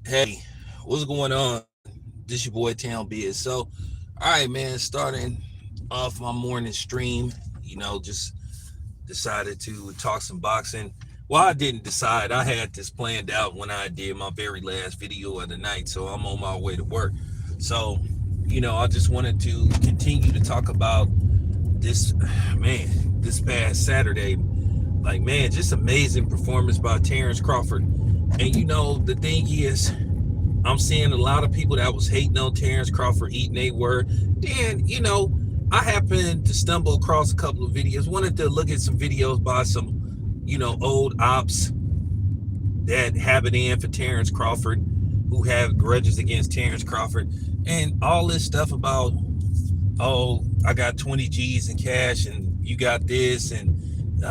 Hey, what's going on? This your boy Town Biz. So, all right, man, starting off my morning stream, just decided to talk some boxing. Well, I didn't decide. I had this planned out when I did my very last video of the night. So I'm on my way to work. So, I just wanted to continue to talk about this, man, this past Saturday. Like, man, just amazing performance by Terrence Crawford. And the thing is, I'm seeing a lot of people that was hating on Terrence Crawford eating they word. Then, I happened to stumble across a couple of videos. Wanted to look at some videos by some, old ops that have it in for Terrence Crawford, who have grudges against Terrence Crawford, and all this stuff about, oh, I got 20 G's in cash and you got this, and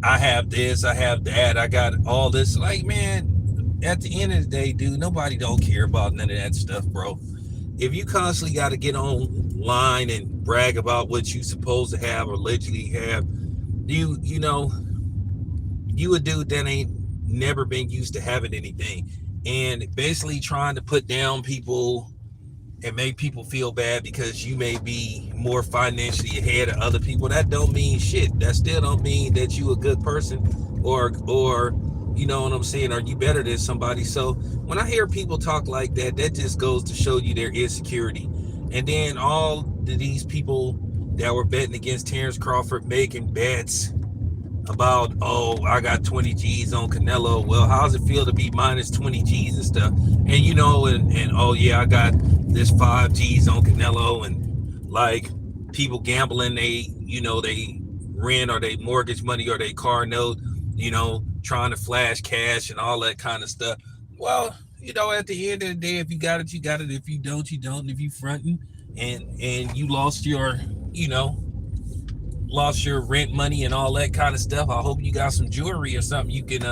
I have this, I have that, I got all this. Like, man, at the end of the day, dude, nobody don't care about none of that stuff, bro. If you constantly got to get online and brag about what you supposed to have or allegedly have, you a dude that ain't never been used to having anything, and basically trying to put down people and make people feel bad because you may be more financially ahead of other people. That don't mean shit. That still don't mean that you a good person, or you know what I'm saying, are you better than somebody? So when I hear people talk like that, that just goes to show you their insecurity. And then all of these people that were betting against Terrence Crawford, making bets about, oh, I got 20 G's on Canelo. Well, how's it feel to be minus 20 G's and stuff? And and oh yeah, I got this 5 G's on Canelo. And like, people gambling, they rent or they mortgage money or they car note, trying to flash cash and all that kind of stuff. Well, at the end of the day, if you got it, you got it. If you don't, you don't. If you fronting and you lost your, rent money and all that kind of stuff, I hope you got some jewelry or something you can,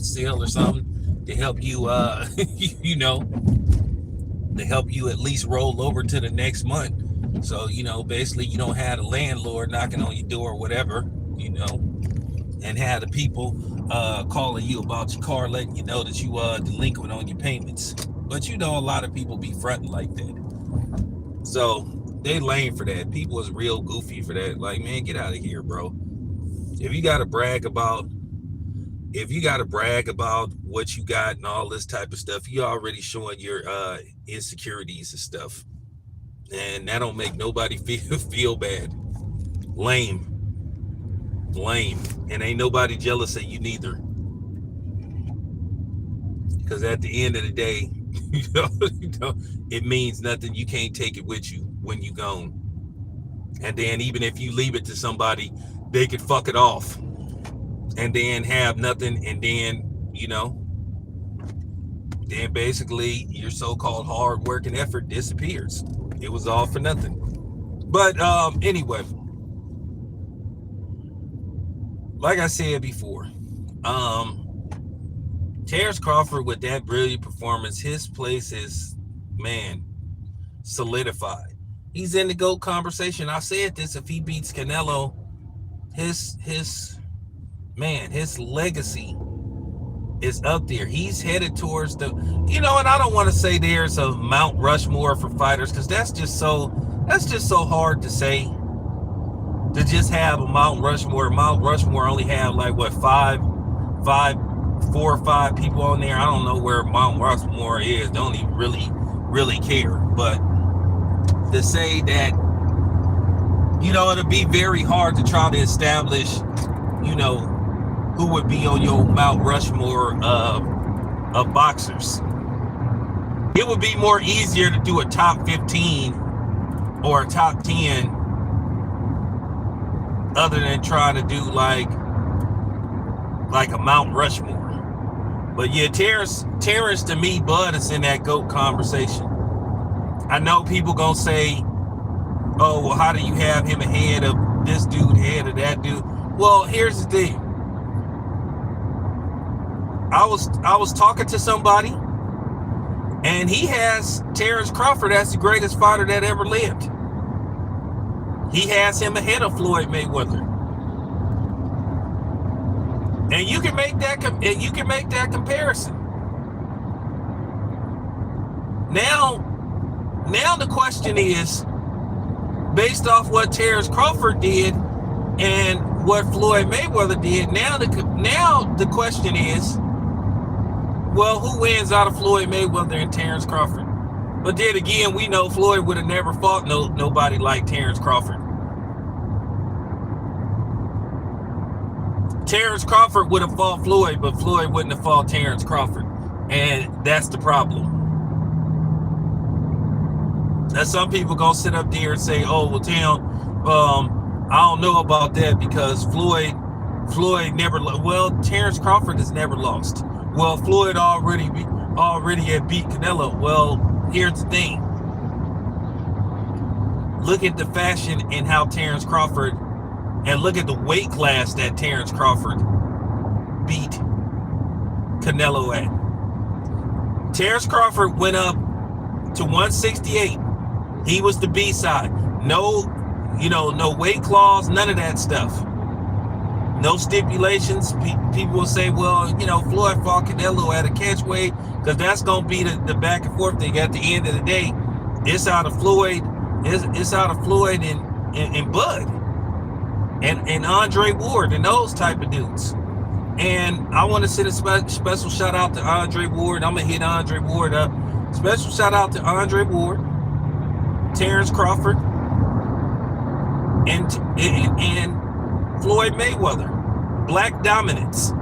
sell or something to help you, to help you at least roll over to the next month. So, basically you don't have a landlord knocking on your door or whatever, and have the people calling you about your car, letting you know that you delinquent on your payments. But a lot of people be fronting like that. So they lame for that. People is real goofy for that. Like, man, get out of here, bro. If you gotta brag about what you got and all this type of stuff, you already showing your insecurities and stuff. And that don't make nobody feel bad. Lame. And ain't nobody jealous of you neither. Because at the end of the day, it means nothing. You can't take it with you when you gone. And then even if you leave it to somebody, they could fuck it off and then have nothing. And then, then basically your so-called hard work and effort disappears. It was all for nothing. But anyway, like I said before, Terrence Crawford, with that brilliant performance, his place is, man, solidified. He's in the GOAT conversation. I said this: if he beats Canelo, his legacy is up there. He's headed towards the, and I don't want to say there's a Mount Rushmore for fighters, because that's just so hard to say. To just have a Mount Rushmore. Mount Rushmore only have like what, 4 or 5 people on there. I don't know where Mount Rushmore is. Don't even really care. But to say that, it'll be very hard to try to establish, who would be on your Mount Rushmore of boxers. It would be more easier to do a top 15 or a top 10 other than trying to do like a Mount Rushmore. But yeah, Terrence to me, Bud, is in that GOAT conversation. I know people gonna say, oh, well, how do you have him ahead of this dude, ahead of that dude? Well, here's the thing. I was talking to somebody, and he has Terrence Crawford as the greatest fighter that ever lived. He has him ahead of Floyd Mayweather. And you can make that comparison. Now the question is, based off what Terrence Crawford did and what Floyd Mayweather did, now the question is, well, who wins out of Floyd Mayweather and Terrence Crawford? But then again, we know Floyd would have never fought nobody like Terrence Crawford. Terrence Crawford would have fought Floyd, but Floyd wouldn't have fought Terrence Crawford. And that's the problem. Now, some people gonna sit up there and say, oh, well, I don't know about that because Floyd never, well, Terrence Crawford has never lost. Well, Floyd already had beat Canelo. Well, here's the thing. Look at the fashion and how Terrence Crawford, and look at the weight class that Terrence Crawford beat Canelo at. Terrence Crawford went up to 168. He was the B side. No weight clause, none of that stuff. No stipulations. People will say, well, Floyd fought Canelo at a catch weight because that's going to be the back and forth thing. At the end of the day, it's out of Floyd. It's out of Floyd and Bud and Andre Ward and those type of dudes. And I want to send a special shout out to Andre Ward. I'm going to hit Andre Ward up. Special shout out to Andre Ward, Terrence Crawford, and Floyd Mayweather. Black dominance,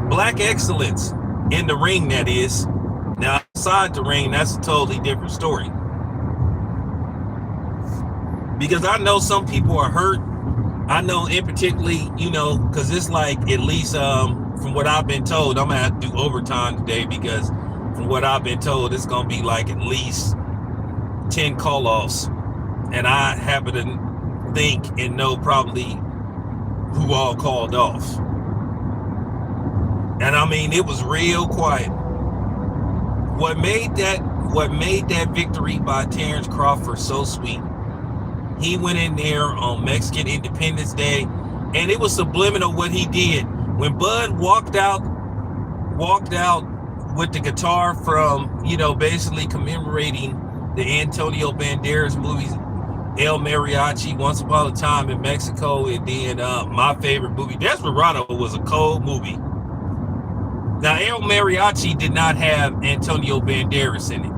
black excellence in the ring, that is. Now, outside the ring, that's a totally different story. Because I know some people are hurt. I know in particularly, because it's like, at least from what I've been told, I'm going to have to do overtime today because from what I've been told, it's going to be like at least 10 call-offs. And I happen to think and know probably who all called off. And I mean, it was real quiet. What made that victory by Terrence Crawford so sweet, he went in there on Mexican Independence Day, and it was subliminal what he did. When Bud walked out with the guitar from, basically commemorating the Antonio Banderas movies, El Mariachi, Once Upon a Time in Mexico, and then my favorite movie, Desperado, was a cold movie. Now, El Mariachi did not have Antonio Banderas in it.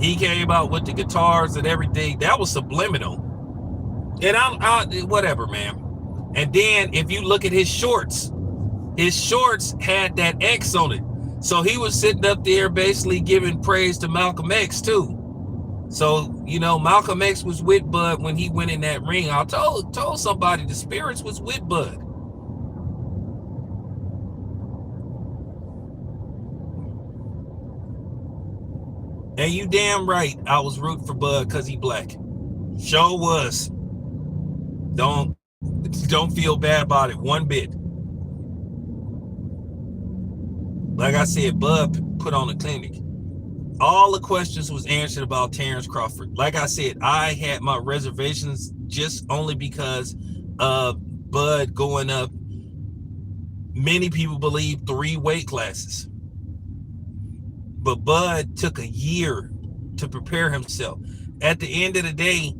He came out with the guitars and everything. That was subliminal. And I whatever, man. And then if you look at his shorts had that X on it. So he was sitting up there basically giving praise to Malcolm X too. So, Malcolm X was with Bud when he went in that ring. I told somebody the spirits was with Bud. And you damn right I was rooting for Bud because he black. Sure was. Don't feel bad about it one bit. Like I said, Bud put on a clinic. All the questions was answered about Terrence Crawford. Like I said, I had my reservations just only because of Bud going up. Many people believe 3 weight classes. But Bud took a year to prepare himself. At the end of the day,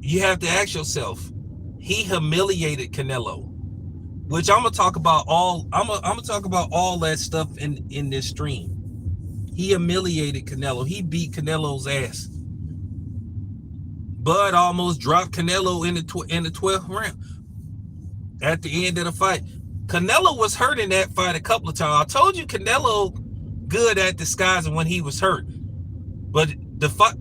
you have to ask yourself, he humiliated Canelo, which I'm gonna talk about all. I'm gonna talk about all that stuff in this stream. He humiliated Canelo. He beat Canelo's ass. Bud almost dropped Canelo in the 12th round. At the end of the fight, Canelo was hurt in that fight a couple of times. I told you Canelo good at disguising when he was hurt, but the fight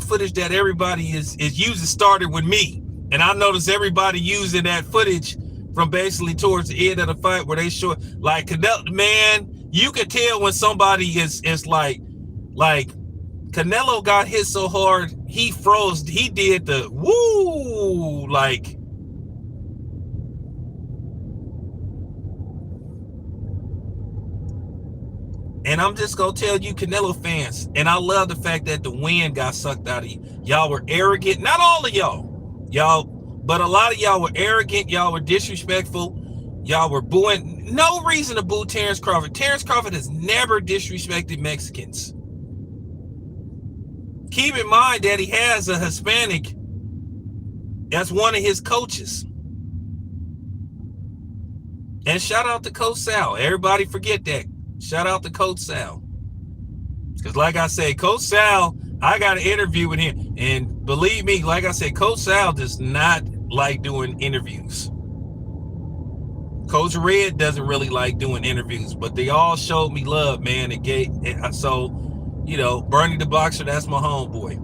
footage that everybody is using started with me, and I noticed everybody using that footage from basically towards the end of the fight where they show like Canelo. Man, you could tell when somebody is like Canelo got hit so hard he froze. He did the woo like. And I'm just going to tell you Canelo fans, and I love the fact that the wind got sucked out of you. Y'all were arrogant. Not all of y'all, but a lot of y'all were arrogant. Y'all were disrespectful. Y'all were booing. No reason to boo Terrence Crawford. Terrence Crawford has never disrespected Mexicans. Keep in mind that he has a Hispanic as one of his coaches. And shout out to Coach Sal. Everybody forget that. Shout out to Coach Sal. Because like I said, Coach Sal, I got an interview with him. And believe me, like I said, Coach Sal does not like doing interviews. Coach Red doesn't really like doing interviews. But they all showed me love, man. So, you know, Bernie the Boxer, that's my homeboy.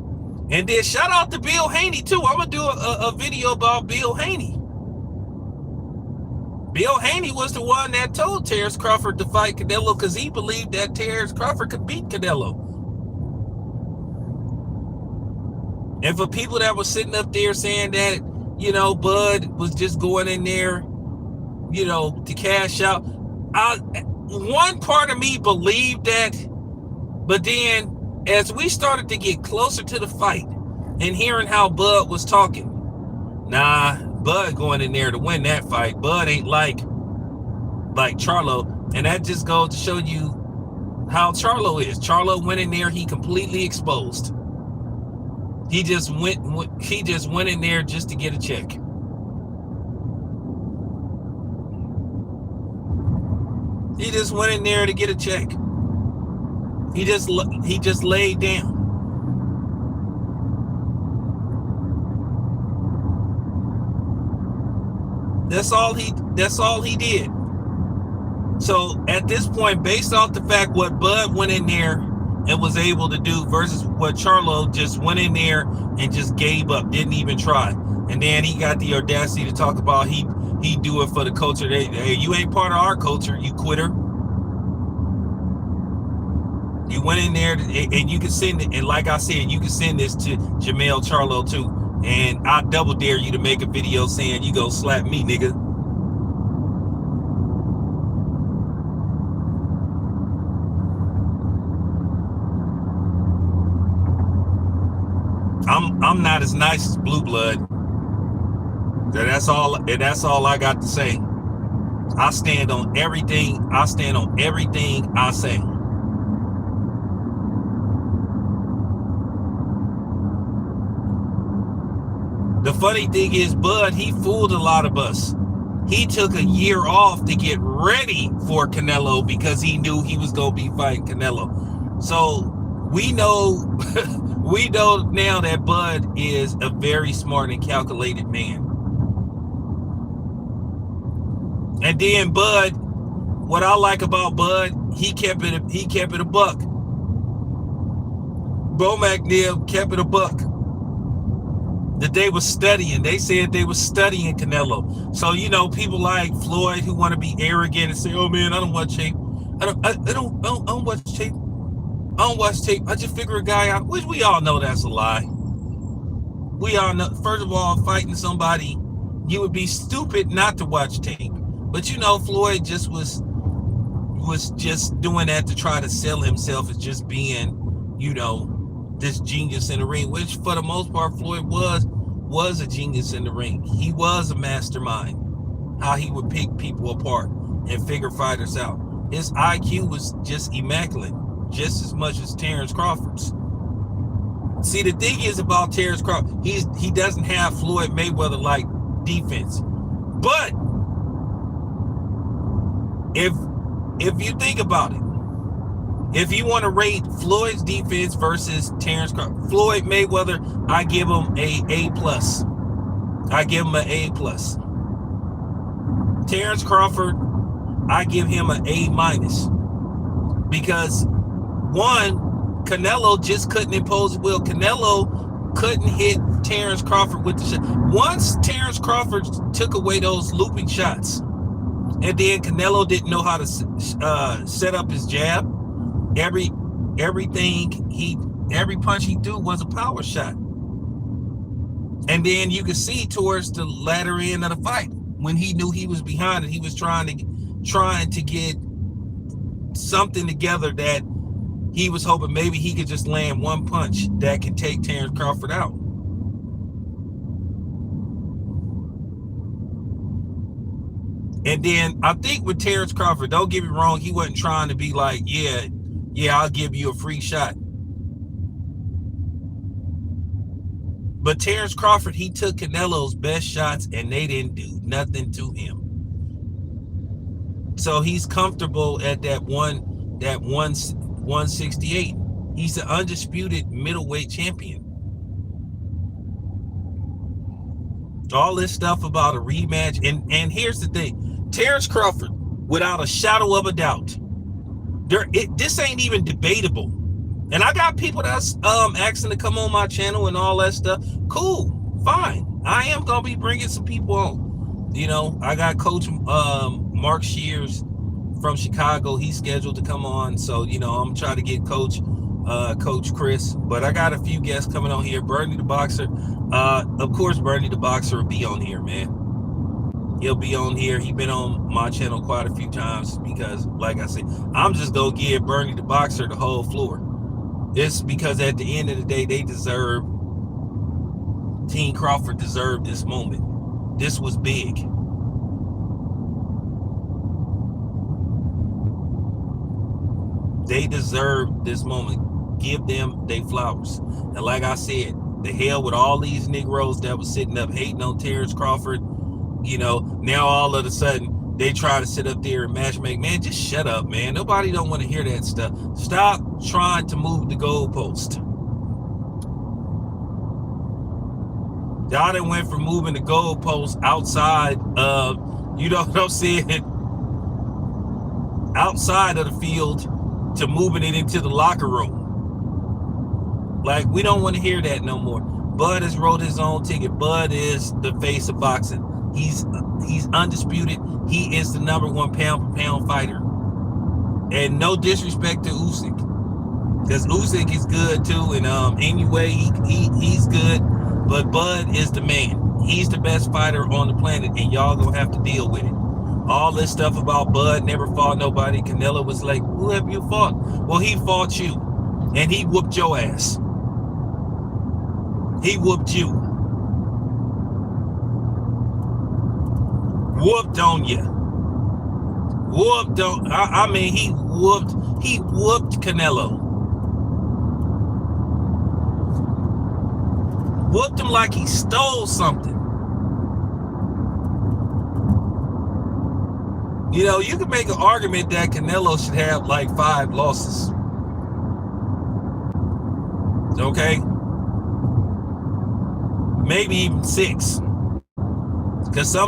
And then shout out to Bill Haney, too. I'm going to do a video about Bill Haney. Bill Haney was the one that told Terrence Crawford to fight Canelo because he believed that Terrence Crawford could beat Canelo. And for people that were sitting up there saying that, you know, Bud was just going in there, you know, to cash out, one part of me believed that, but then as we started to get closer to the fight and hearing how Bud was talking, nah, Bud going in there to win that fight. Bud ain't like Charlo, and that just goes to show you how Charlo is. Charlo went in there, he completely exposed. He just went in there just to get a check. He just went in there to get a check. He just laid down. That's all he did. So at this point, based off the fact what Bud went in there and was able to do versus what Charlo just went in there and just gave up, didn't even try. And then he got the audacity to talk about he do it for the culture. Hey, you ain't part of our culture, you quitter. You went in there and you can send it. And like I said, you can send this to Jamel Charlo too. And I double dare you to make a video saying you go slap me, nigga. I'm not as nice as Blue Blood. That's all I got to say. I stand on everything I say. The funny thing is, Bud, he fooled a lot of us. He took a year off to get ready for Canelo because he knew he was going to be fighting Canelo. So we know now that Bud is a very smart and calculated man. And then Bud, what I like about Bud, he kept it a buck. Bo McNeil kept it a buck. That they were studying. They said they were studying Canelo. So, you know, people like Floyd who want to be arrogant and say, oh man, I don't watch tape. I don't watch tape. I don't watch tape. I just figure a guy out, which we all know that's a lie. We all know, first of all, fighting somebody, you would be stupid not to watch tape. But you know, Floyd just was just doing that to try to sell himself as just being, you know, this genius in the ring, which for the most part Floyd was a genius in the ring. He was a mastermind, how he would pick people apart and figure fighters out. His IQ was just immaculate, just as much as Terrence Crawford's. See, the thing is about Terrence Crawford, he doesn't have Floyd Mayweather like defense. But if you think about it, if you want to rate Floyd's defense versus Terrence Crawford, Floyd Mayweather, I give him A+. I give him an A+. Terrence Crawford, I give him an A-. Because one, Canelo just couldn't impose his will. Canelo couldn't hit Terrence Crawford with the shot. Once Terrence Crawford took away those looping shots, and then Canelo didn't know how to set up his jab. Every punch he threw was a power shot. And then you could see towards the latter end of the fight, when he knew he was behind it, he was trying to get something together that he was hoping maybe he could just land one punch that could take Terrence Crawford out. And then I think with Terrence Crawford, don't get me wrong, he wasn't trying to be like, yeah, I'll give you a free shot. But Terrence Crawford, he took Canelo's best shots and they didn't do nothing to him. So he's comfortable at that 168. He's the undisputed middleweight champion. All this stuff about a rematch, and here's the thing, Terrence Crawford, without a shadow of a doubt, this ain't even debatable. And I got people that's asking to come on my channel and all that stuff. Cool, fine. I am gonna be bringing some people on. You know, I got Coach Mark Shears from Chicago. He's scheduled to come on, so you know I'm trying to get Coach Chris. But I got a few guests coming on here. Bernie the Boxer, of course, Bernie the Boxer will be on here, man. He'll be on here. He's been on my channel quite a few times because, like I said, I'm just gonna give Bernie the Boxer the whole floor. It's because at the end of the day, Team Crawford deserved this moment. This was big. They deserve this moment. Give them their flowers. And like I said, the hell with all these Negroes that was sitting up hating on Terrence Crawford. You know, now all of a sudden they try to sit up there and matchmake. Man, just shut up, man. Nobody don't want to hear that stuff. Stop trying to move the goalpost. Y'all done went from moving the goalpost outside of, you know what I'm saying, outside of the field to moving it into the locker room. Like, we don't want to hear that no more. Bud has wrote his own ticket. Bud is the face of boxing. He's undisputed. He is the #1 pound-for-pound fighter. And no disrespect to Usyk, because Usyk is good too. And anyway, he's good. But Bud is the man. He's the best fighter on the planet, and y'all gonna have to deal with it. All this stuff about Bud never fought nobody. Canelo was like, who have you fought? Well, he fought you, and he whooped your ass. He whooped you. Whooped on you. Whooped on. I mean, he whooped Canelo. Whooped him like he stole something. You know, you can make an argument that Canelo should have like 5 losses. Okay? Maybe even 6. Because some